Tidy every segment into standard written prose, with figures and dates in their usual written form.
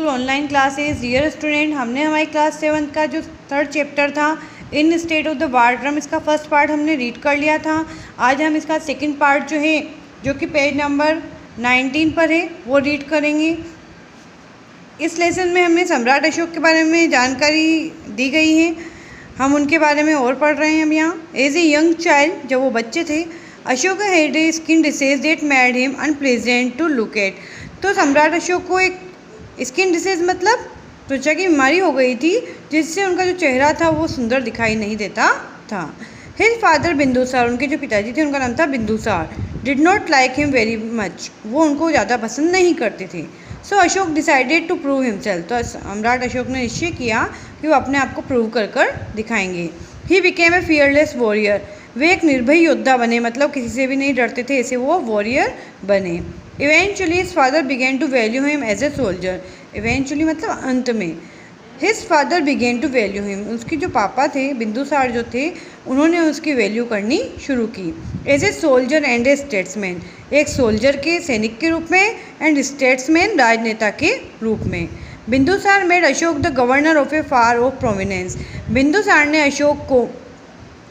School online classes. Dear student, हमने हमारी class 7 का जो 3rd चैप्टर था in state of the war drum, इसका फर्स्ट पार्ट हमने रीड कर लिया था। आज हम इसका सेकंड पार्ट जो है, जो कि पेज नंबर 19 पर है, वो रीड करेंगे। इस लेसन में हमें सम्राट अशोक के बारे में जानकारी दी गई है, हम उनके बारे में और पढ़ रहे हैं हम यहाँ। एज ए यंग चाइल्ड, जब वो बच्चे थे, Ashoka had a skin disease that made him unpleasant to look at. तो सम्राट अशोक को एक स्किन डिसीज मतलब त्वचा की बीमारी हो गई थी, जिससे उनका जो चेहरा था वो सुंदर दिखाई नहीं देता था। हिज फादर बिंदुसार, उनके जो पिताजी थे उनका नाम था Bindusara, did not like him very much, वो उनको ज़्यादा पसंद नहीं करते थे। So Ashoka decided to prove himself, तो सम्राट अशोक ने निश्चय किया कि वो अपने आप को प्रूव कर कर दिखाएंगे। He became a fearless warrior, वे एक निर्भय योद्धा बने, मतलब किसी से भी नहीं डरते थे, ऐसे वो वॉरियर बने। Eventually his father began to value him as a soldier, eventually मतलब अंत में। His father began to value him, उसके जो पापा थे बिंदुसार जो थे, उन्होंने उसकी वैल्यू करनी शुरू की। As a soldier and a statesman, एक सोल्जर के सैनिक के रूप में, एंड स्टेट्समैन राजनेता के रूप में। Bindusara made Ashoka the governor of a far off province, Bindusara ने अशोक को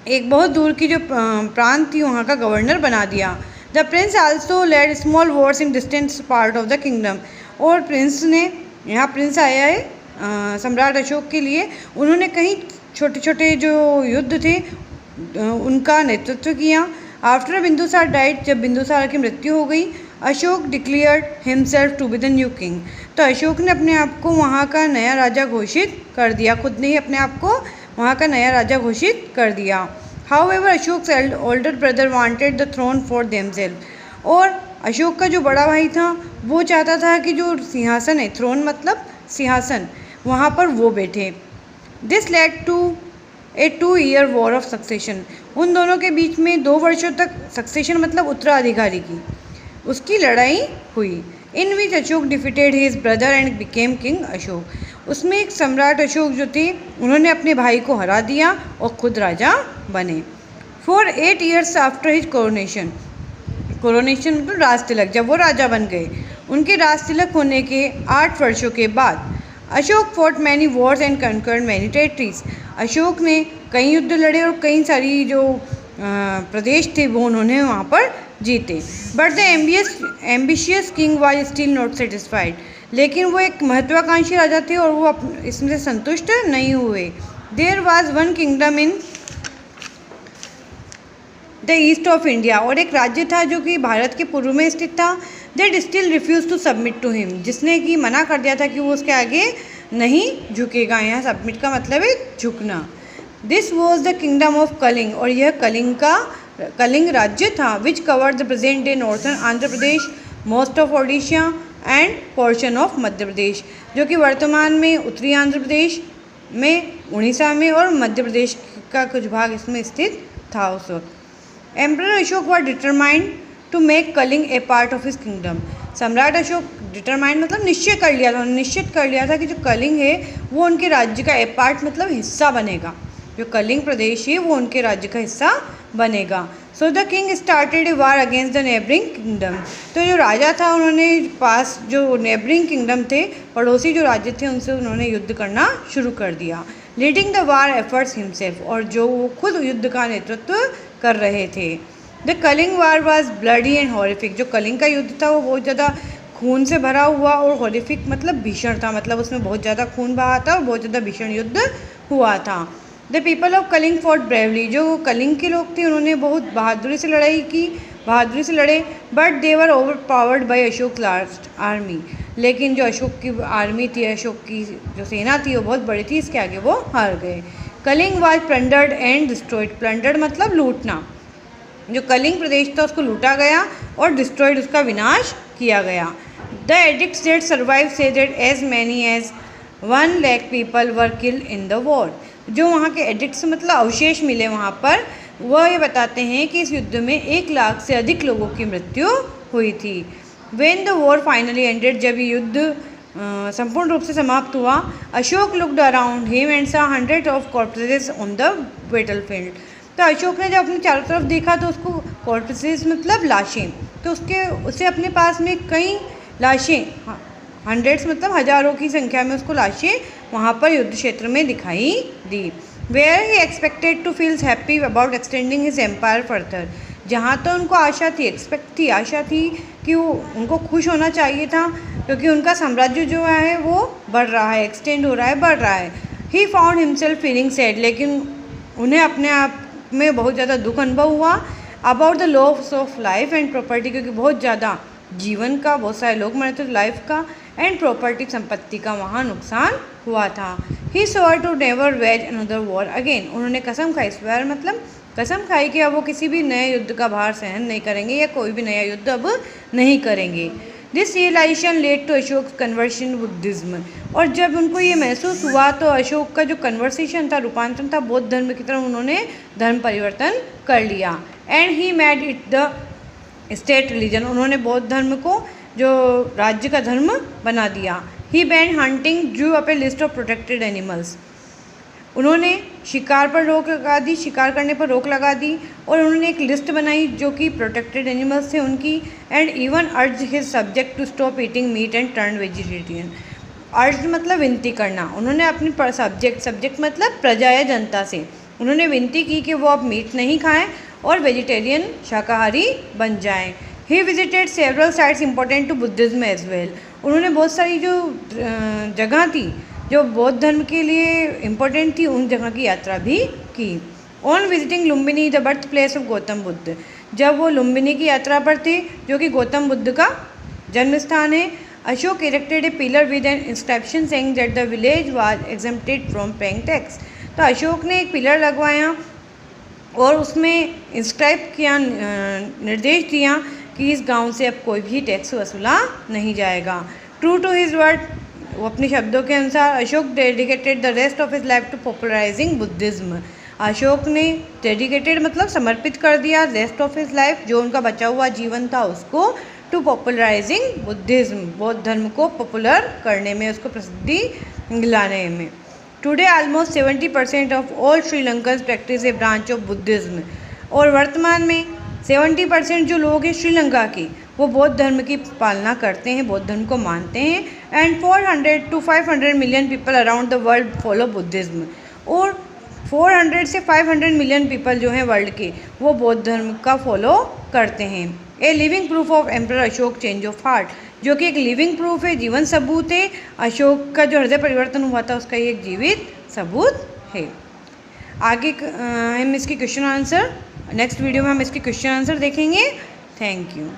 एक बहुत दूर की जो प्रांत थी वहाँ का गवर्नर बना दिया। The Prince also lead small Wars in distant part of the kingdom, और प्रिंस ने, यहाँ प्रिंस आया है सम्राट अशोक के लिए, उन्होंने कहीं छोटे छोटे जो युद्ध थे उनका नेतृत्व किया। आफ्टर बिंदुसार डाइड, जब बिंदुसार की मृत्यु हो गई, Ashoka declared himself to be the new king, तो अशोक ने अपने आप को वहाँ का नया राजा घोषित कर दिया, खुद ने ही अपने आप को वहाँ का नया राजा घोषित कर दिया। However Ashoka older brother wanted the throne for themselves, और अशोक का जो बड़ा भाई था वो चाहता था कि जो सिंहासन है, थ्रोन मतलब सिंहासन, वहाँ पर वो बैठे। This led to a 2-year war of succession, उन दोनों के बीच में 2 वर्षों तक सक्सेशन मतलब उत्तराधिकारी की उसकी लड़ाई हुई। In which Ashoka defeated his brother and became king Ashoka, उसमें एक सम्राट अशोक जो थे उन्होंने अपने भाई को हरा दिया और खुद राजा बने। For 8 years after his coronation, coronation मतलब राज तिलक, जब वो राजा बन गए, उनके राज तिलक होने के 8 वर्षों के बाद Ashok fought many Wars and conquered many territories, Ashok ने कई युद्ध लड़े और कई सारी जो प्रदेश थे वो उन्होंने वहाँ पर जीते। But the ambitious king was still not satisfied, लेकिन वो एक महत्वाकांक्षी राजा थे और वो इसमें से संतुष्ट नहीं हुए। There was one kingdom in the east of India, और एक राज्य था जो कि भारत के पूर्व में स्थित था। That still refuse to submit to him, जिसने कि मना कर दिया था कि वो उसके आगे नहीं झुकेगा, यहाँ सबमिट का मतलब है झुकना। This was the kingdom of Kalinga, और यह कलिंग राज्य था। Which covered the present day northern Andhra Pradesh, most of Odisha and portion of Madhya Pradesh, जो कि वर्तमान में उत्तरी आंध्र प्रदेश में, उड़ीसा में और मध्य प्रदेश का कुछ भाग इसमें स्थित था उस वक्त। Emperor Ashoka was determined to make Kalinga a part of his kingdom, सम्राट अशोक डिटरमाइंड मतलब निश्चय कर लिया था, निश्चित कर लिया था कि जो कलिंग है वो उनके राज्य का ए पार्ट मतलब हिस्सा बनेगा, जो कलिंग प्रदेश है वो उनके राज्य का हिस्सा बनेगा। So the king started A war against the neighbouring kingdom, तो जो राजा था उन्होंने पास जो नेबरिंग किंगडम थे, पड़ोसी जो राज्य थे, उनसे उन्होंने युद्ध करना शुरू कर दिया। Leading the war efforts himself, और जो वो खुद युद्ध का नेतृत्व कर रहे थे। The Kalinga war was bloody and horrific, जो कलिंग का युद्ध था वो बहुत ज़्यादा खून से भरा हुआ और हॉरिफिक मतलब भीषण था, मतलब उसमें बहुत ज़्यादा खून बहा था और बहुत ज़्यादा भीषण युद्ध हुआ था। The people of Kalinga fought bravely, जो कलिंग के लोग थे उन्होंने बहुत बहादुरी से लड़ाई की, बहादुरी से लड़े। But they were over powered by Ashok large army, लेकिन जो अशोक की आर्मी थी, अशोक की जो सेना थी वो बहुत बड़ी थी, इसके आगे वो हार गए। Kalinga was plundered and destroyed, plundered मतलब लूटना, जो कलिंग प्रदेश था उसको लूटा गया और डिस्ट्रॉयड उसका विनाश किया गया। The edicts that survive say that as many as 1 lakh people were killed in the war, जो वहाँ के एडिक्ट्स मतलब अवशेष मिले वहाँ पर, वह ये बताते हैं कि इस युद्ध में 1 लाख से अधिक लोगों की मृत्यु हुई थी। When the war finally ended, जब ये युद्ध संपूर्ण रूप से समाप्त हुआ, Ashok looked around him and सा 100 of corpses on the battlefield, तो अशोक ने जब अपने चारों तरफ देखा तो उसको कॉर्पसेस मतलब लाशें, तो उसे अपने पास में कई लाशें हंड्रेड्स मतलब हज़ारों की संख्या में उसको लाशें वहाँ पर युद्ध क्षेत्र में दिखाई दी। Where he expected to feels happy about extending his empire further, जहाँ तो उनको आशा थी, आशा थी कि उनको खुश होना चाहिए था क्योंकि उनका साम्राज्य जो है वो बढ़ रहा है, एक्सटेंड हो रहा है, बढ़ रहा है। He found himself feeling sad, लेकिन उन्हें अपने आप में बहुत ज़्यादा दुख अनुभव हुआ about the loss of life and property, क्योंकि बहुत ज़्यादा जीवन का, बहुत सारे लोग मरे थे, लाइफ का एंड प्रॉपर्टी संपत्ति का वहाँ नुकसान हुआ था। He swore to never wage another war again, उन्होंने कसम खाई, स्वेयर मतलब कसम खाई कि अब वो किसी भी नए युद्ध का भार सहन नहीं करेंगे या कोई भी नया युद्ध अब नहीं करेंगे। This realisation led to Ashoka conversion Buddhism, और जब उनको ये महसूस हुआ तो अशोक का जो कन्वर्सेशन था, रूपांतरण था बौद्ध धर्म की तरफ, उन्होंने धर्म परिवर्तन कर लिया। And he made it the state religion, उन्होंने बौद्ध धर्म को जो राज्य का धर्म बना दिया। He ban hunting, drew up a list of protected animals, उन्होंने शिकार पर रोक लगा दी, शिकार करने पर रोक लगा दी, और उन्होंने एक लिस्ट बनाई जो कि प्रोटेक्टेड एनिमल्स थे उनकी। And even urge his subject to stop eating meat and turn vegetarian, urge मतलब विनती करना, उन्होंने अपनी सब्जेक्ट मतलब प्रजा या जनता से उन्होंने विनती की कि वो अब मीट नहीं खाएं और वेजिटेरियन शाकाहारी बन जाएं। He visited several sites important to Buddhism as well, उन्होंने बहुत सारी जो जगह थी जो बौद्ध धर्म के लिए इम्पोर्टेंट थी उन जगह की यात्रा भी की। On visiting Lumbini the birth place of Gautam Buddha, जब वो लुम्बिनी की यात्रा पर थे जो कि गौतम बुद्ध का जन्म स्थान है, Ashok erected A pillar with N inscription saying that the village was exempted from paying tax, तो अशोक ने एक पिलर लगवाया और उसमें इंस्क्राइब किया, निर्देश दिया कि इस गांव से अब कोई भी टैक्स वसूला नहीं जाएगा। ट्रू टू हिज वर्ड, वो अपने शब्दों के अनुसार, Ashoka dedicated the rest of his life to popularising Buddhism, Ashoka ने डेडिकेटेड मतलब समर्पित कर दिया रेस्ट ऑफ हिज लाइफ, जो उनका बचा हुआ जीवन था उसको, टू पॉपुलराइजिंग बुद्धिज्म, बौद्ध धर्म को पॉपुलर करने में, उसको प्रसिद्धि दिलाने में। Today almost 70% of all Sri Lankans practice a branch of Buddhism, और वर्तमान में 70% जो लोग हैं श्रीलंका के वो बौद्ध धर्म की पालना करते हैं, बौद्ध धर्म को मानते हैं। And 400 to 500 million people around the world follow Buddhism, और 400 से 500 मिलियन पीपल जो हैं वर्ल्ड के वो बौद्ध धर्म का फॉलो करते हैं। A living proof of emperor Ashok change of heart, जो कि एक लिविंग प्रूफ है, जीवन सबूत है, अशोक का जो हृदय परिवर्तन हुआ था उसका ये एक जीवित सबूत है। आगे हम इसकी क्वेश्चन आंसर नेक्स्ट वीडियो में हम इसके क्वेश्चन आंसर देखेंगे। Thank you.